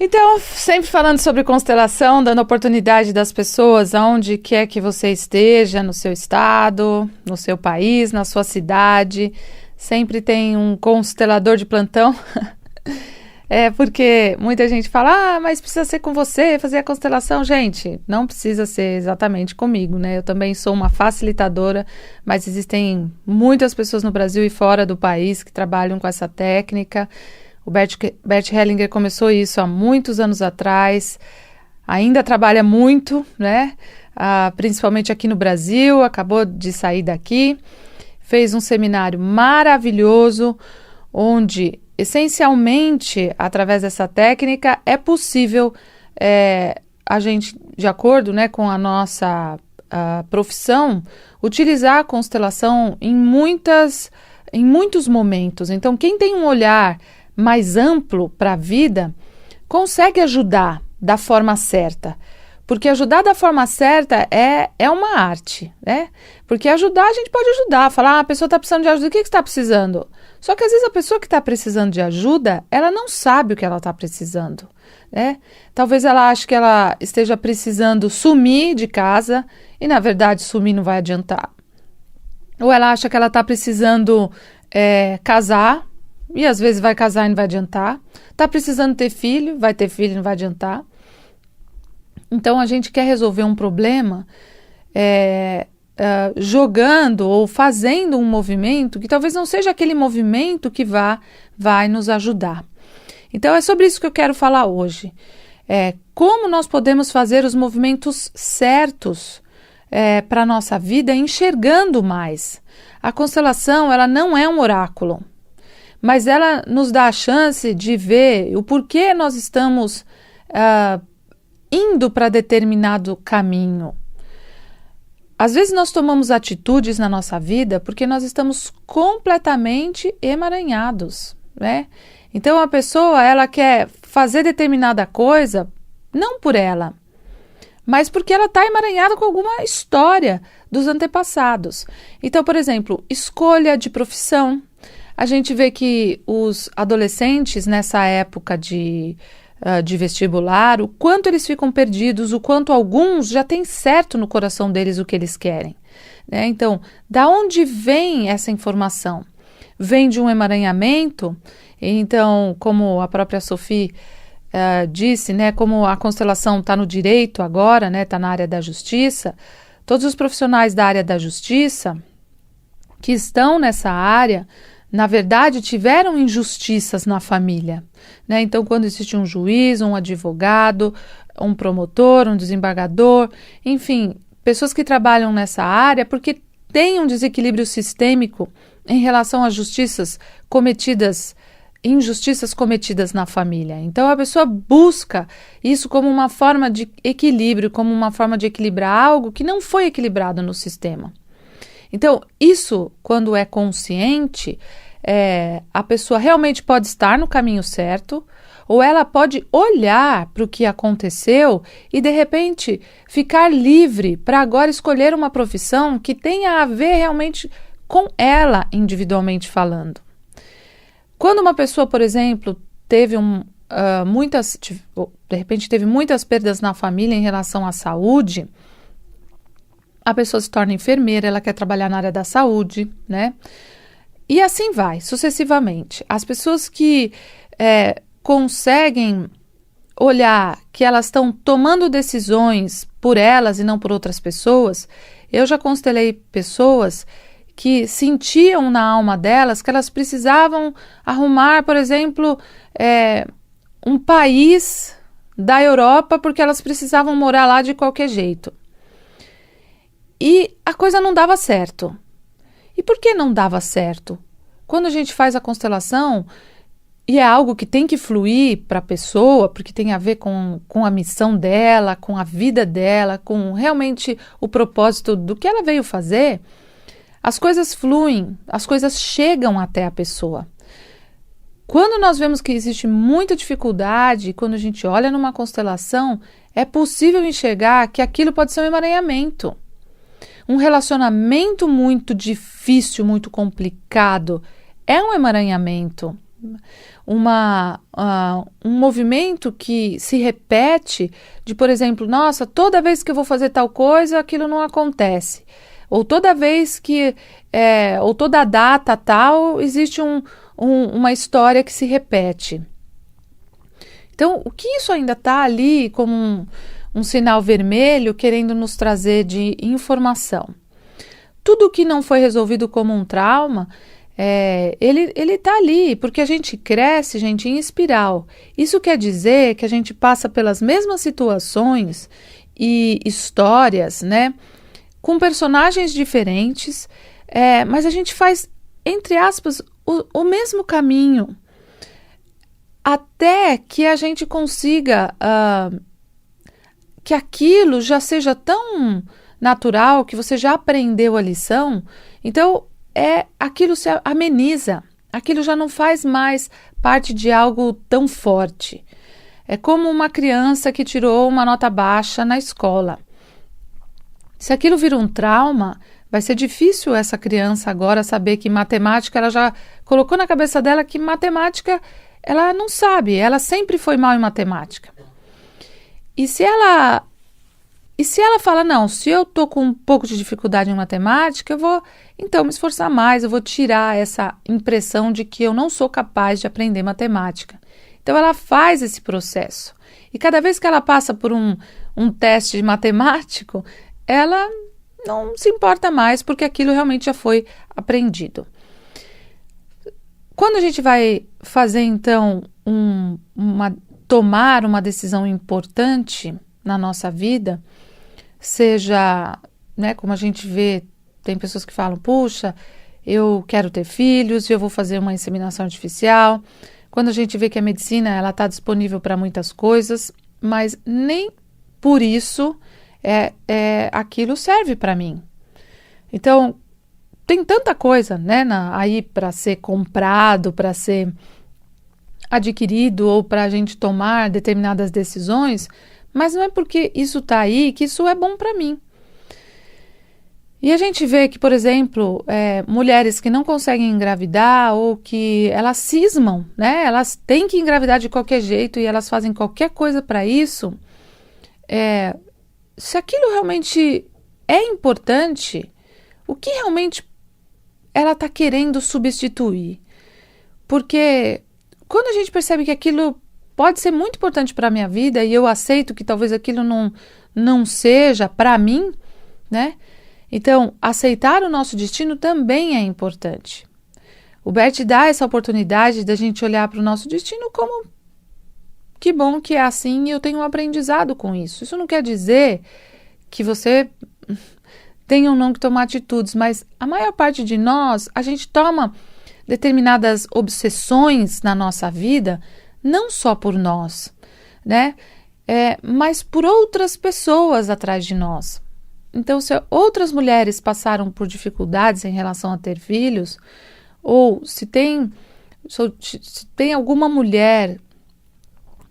Então, sempre falando sobre constelação, dando oportunidade das pessoas aonde quer que você esteja, no seu estado, no seu país, na sua cidade, sempre tem um constelador de plantão. Porque muita gente fala, mas precisa ser com você, fazer a constelação. Gente, não precisa ser exatamente comigo, né? Eu também sou uma facilitadora, mas existem muitas pessoas no Brasil e fora do país que trabalham com essa técnica. O Bert Hellinger começou isso há muitos anos atrás, ainda trabalha muito, né? Principalmente aqui no Brasil, acabou de sair daqui, fez um seminário maravilhoso, onde, essencialmente, através dessa técnica, é possível a gente, de acordo, né, com a nossa profissão, utilizar a constelação em muitos momentos. Então, quem tem um olhar mais amplo para a vida, consegue ajudar da forma certa. Porque ajudar da forma certa é uma arte, né? Porque ajudar, a gente pode ajudar, falar, a pessoa está precisando de ajuda, o que você está precisando? Só que às vezes a pessoa que está precisando de ajuda, ela não sabe o que ela está precisando, né? Talvez ela ache que ela esteja precisando sumir de casa e, na verdade, sumir não vai adiantar. Ou ela acha que ela está precisando casar, e às vezes vai casar e não vai adiantar. Está precisando ter filho, vai ter filho e não vai adiantar. Então, a gente quer resolver um problema jogando ou fazendo um movimento que talvez não seja aquele movimento que vai nos ajudar. Então, é sobre isso que eu quero falar hoje. Como nós podemos fazer os movimentos certos para a nossa vida, enxergando mais. A constelação, ela não é um oráculo, mas ela nos dá a chance de ver o porquê nós estamos indo para determinado caminho. Às vezes nós tomamos atitudes na nossa vida porque nós estamos completamente emaranhados, né? Então a pessoa, ela quer fazer determinada coisa, não por ela, mas porque ela está emaranhada com alguma história dos antepassados. Então, por exemplo, escolha de profissão. A gente vê que os adolescentes, nessa época de vestibular, o quanto eles ficam perdidos, o quanto alguns já têm certo no coração deles o que eles querem, né? Então, da onde vem essa informação? Vem de um emaranhamento. Então, como a própria Sophie disse, né, como a constelação está no direito agora, né, está na área da justiça, todos os profissionais da área da justiça que estão nessa área, na verdade, tiveram injustiças na família, né? Então, quando existe um juiz, um advogado, um promotor, um desembargador, enfim, pessoas que trabalham nessa área porque tem um desequilíbrio sistêmico em relação às injustiças cometidas na família. Então, a pessoa busca isso como uma forma de equilíbrio, como uma forma de equilibrar algo que não foi equilibrado no sistema. Então, isso, quando é consciente, a pessoa realmente pode estar no caminho certo, ou ela pode olhar para o que aconteceu e, de repente, ficar livre para agora escolher uma profissão que tenha a ver realmente com ela, individualmente falando. Quando uma pessoa, por exemplo, teve muitas perdas na família em relação à saúde, a pessoa se torna enfermeira, ela quer trabalhar na área da saúde, né? E assim vai, sucessivamente. As pessoas que conseguem olhar que elas estão tomando decisões por elas e não por outras pessoas, eu já constelei pessoas que sentiam na alma delas que elas precisavam arrumar, por exemplo, um país da Europa porque elas precisavam morar lá de qualquer jeito. E a coisa não dava certo. E por que não dava certo? Quando a gente faz a constelação, e é algo que tem que fluir para a pessoa, porque tem a ver com a missão dela, com a vida dela, com realmente o propósito do que ela veio fazer, as coisas fluem, as coisas chegam até a pessoa. Quando nós vemos que existe muita dificuldade, quando a gente olha numa constelação, é possível enxergar que aquilo pode ser um emaranhamento. Um relacionamento muito difícil, muito complicado, é um emaranhamento, Um movimento que se repete de, por exemplo, nossa, toda vez que eu vou fazer tal coisa, aquilo não acontece. Ou toda vez que, ou toda data tal, existe uma história que se repete. Então, o que isso ainda está ali como um sinal vermelho querendo nos trazer de informação? Tudo que não foi resolvido como um trauma, ele está ali, porque a gente cresce, gente, em espiral. Isso quer dizer que a gente passa pelas mesmas situações e histórias, né, com personagens diferentes, mas a gente faz, entre aspas, o mesmo caminho, até que a gente consiga que aquilo já seja tão natural, que você já aprendeu a lição, então aquilo se ameniza, aquilo já não faz mais parte de algo tão forte. É como uma criança que tirou uma nota baixa na escola. Se aquilo vira um trauma, vai ser difícil essa criança agora saber que matemática, ela já colocou na cabeça dela que matemática ela não sabe, ela sempre foi mal em matemática. E se ela fala, não, se eu estou com um pouco de dificuldade em matemática, eu vou então me esforçar mais, eu vou tirar essa impressão de que eu não sou capaz de aprender matemática. Então ela faz esse processo. E cada vez que ela passa por um teste matemático, ela não se importa mais, porque aquilo realmente já foi aprendido. Quando a gente vai fazer, então, tomar uma decisão importante na nossa vida, seja, né, como a gente vê, tem pessoas que falam, puxa, eu quero ter filhos, eu vou fazer uma inseminação artificial. Quando a gente vê que a medicina ela está disponível para muitas coisas, mas nem por isso aquilo serve para mim. Então, tem tanta coisa, né, aí para ser comprado, para ser adquirido ou para a gente tomar determinadas decisões, mas não é porque isso está aí que isso é bom para mim. E a gente vê que, por exemplo, mulheres que não conseguem engravidar ou que elas cismam, né, elas têm que engravidar de qualquer jeito e elas fazem qualquer coisa para isso, se aquilo realmente é importante, o que realmente ela está querendo substituir? Porque quando a gente percebe que aquilo pode ser muito importante para a minha vida e eu aceito que talvez aquilo não seja para mim, né? Então, aceitar o nosso destino também é importante. O Bert dá essa oportunidade da gente olhar para o nosso destino como que bom que é assim e eu tenho um aprendizado com isso. Isso não quer dizer que você tenha ou não que tomar atitudes, mas a maior parte de nós, a gente toma determinadas obsessões na nossa vida, não só por nós, né? Mas por outras pessoas atrás de nós. Então, se outras mulheres passaram por dificuldades em relação a ter filhos, ou se tem alguma mulher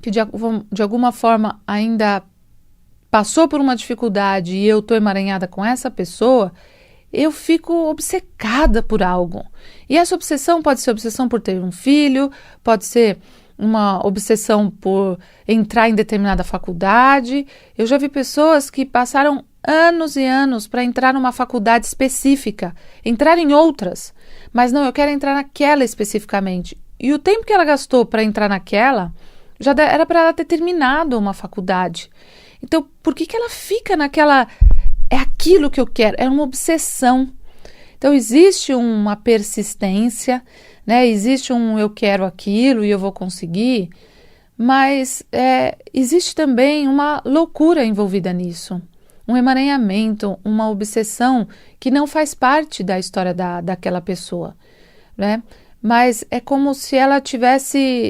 que de alguma forma ainda passou por uma dificuldade e eu estou emaranhada com essa pessoa, eu fico obcecada por algo. E essa obsessão pode ser obsessão por ter um filho, pode ser uma obsessão por entrar em determinada faculdade. Eu já vi pessoas que passaram anos e anos para entrar numa faculdade específica, entrar em outras, mas não, eu quero entrar naquela especificamente. E o tempo que ela gastou para entrar naquela, já era para ela ter terminado uma faculdade. Então, por que ela fica naquela... É aquilo que eu quero, é uma obsessão. Então, existe uma persistência, né? Existe eu quero aquilo e eu vou conseguir, mas existe também uma loucura envolvida nisso. Um emaranhamento, uma obsessão que não faz parte da história daquela pessoa, né? Mas é como se ela tivesse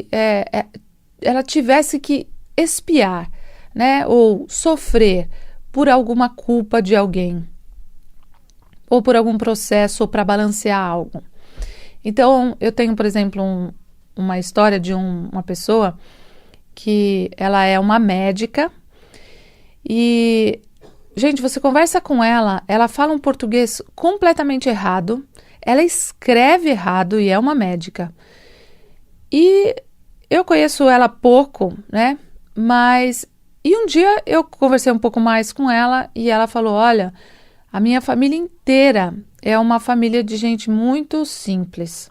que expiar, né? Ou sofrer por alguma culpa de alguém, ou por algum processo, ou para balancear algo. Então, eu tenho, por exemplo, uma história de uma pessoa que ela é uma médica e, gente, você conversa com ela, ela fala um português completamente errado, ela escreve errado e é uma médica. E eu conheço ela pouco, né? E um dia eu conversei um pouco mais com ela e ela falou: olha, a minha família inteira é uma família de gente muito simples.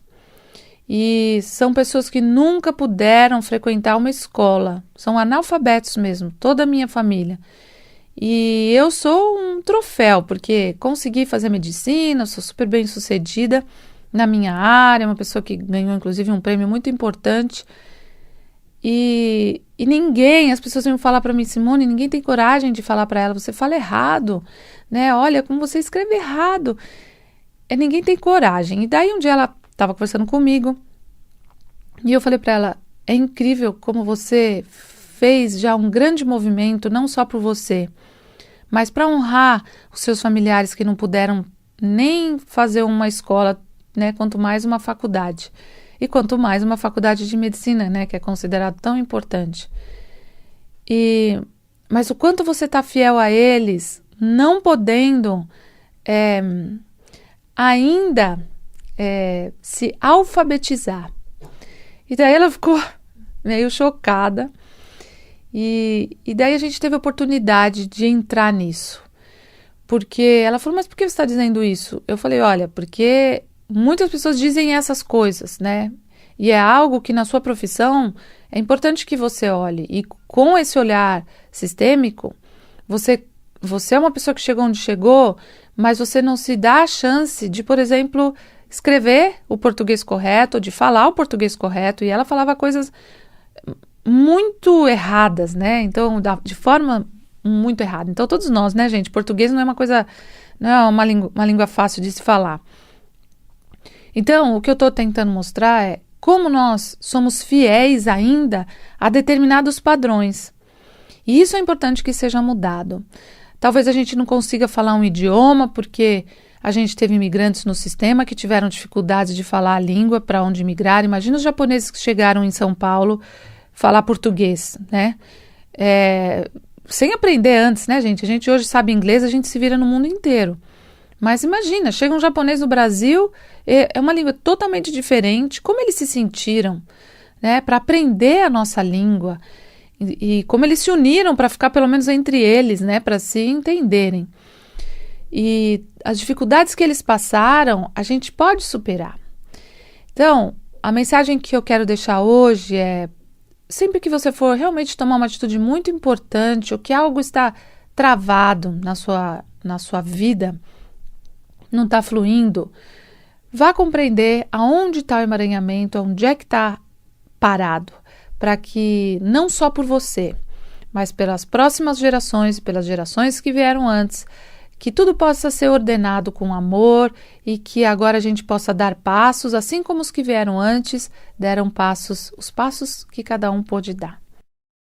E são pessoas que nunca puderam frequentar uma escola. São analfabetos mesmo, toda a minha família. E eu sou um troféu, porque consegui fazer medicina, sou super bem sucedida na minha área, uma pessoa que ganhou inclusive um prêmio muito importante. E ninguém, as pessoas vêm falar para mim: Simone, ninguém tem coragem de falar para ela, você fala errado, né? Olha como você escreve errado. Ninguém tem coragem. E daí um dia ela estava conversando comigo e eu falei para ela: é incrível como você fez já um grande movimento, não só por você, mas para honrar os seus familiares que não puderam nem fazer uma escola, né? Quanto mais uma faculdade. E quanto mais uma faculdade de medicina, né, que é considerado tão importante. Mas o quanto você está fiel a eles, não podendo ainda se alfabetizar. E daí ela ficou meio chocada. E daí a gente teve a oportunidade de entrar nisso. Porque ela falou: mas por que você está dizendo isso? Eu falei: olha, porque muitas pessoas dizem essas coisas, né? E é algo que na sua profissão é importante que você olhe. E com esse olhar sistêmico, você é uma pessoa que chegou onde chegou, mas você não se dá a chance de, por exemplo, escrever o português correto, de falar o português correto. E ela falava coisas muito erradas, né? Então, de forma muito errada. Então, todos nós, né, gente? Português não é uma coisa, não é uma língua fácil de se falar. Então, o que eu estou tentando mostrar é como nós somos fiéis ainda a determinados padrões. E isso é importante que seja mudado. Talvez a gente não consiga falar um idioma porque a gente teve imigrantes no sistema que tiveram dificuldades de falar a língua para onde migrar. Imagina os japoneses que chegaram em São Paulo falar português, né? Sem aprender antes, né, gente? A gente hoje sabe inglês, a gente se vira no mundo inteiro. Mas imagina, chega um japonês no Brasil, é uma língua totalmente diferente. Como eles se sentiram, né, para aprender a nossa língua e como eles se uniram para ficar pelo menos entre eles, né, para se entenderem. E as dificuldades que eles passaram, a gente pode superar. Então, a mensagem que eu quero deixar hoje é: sempre que você for realmente tomar uma atitude muito importante ou que algo está travado na sua vida, não está fluindo, vá compreender aonde está o emaranhamento, onde é que está parado, para que não só por você, mas pelas próximas gerações e pelas gerações que vieram antes, que tudo possa ser ordenado com amor e que agora a gente possa dar passos, assim como os que vieram antes deram passos, os passos que cada um pôde dar.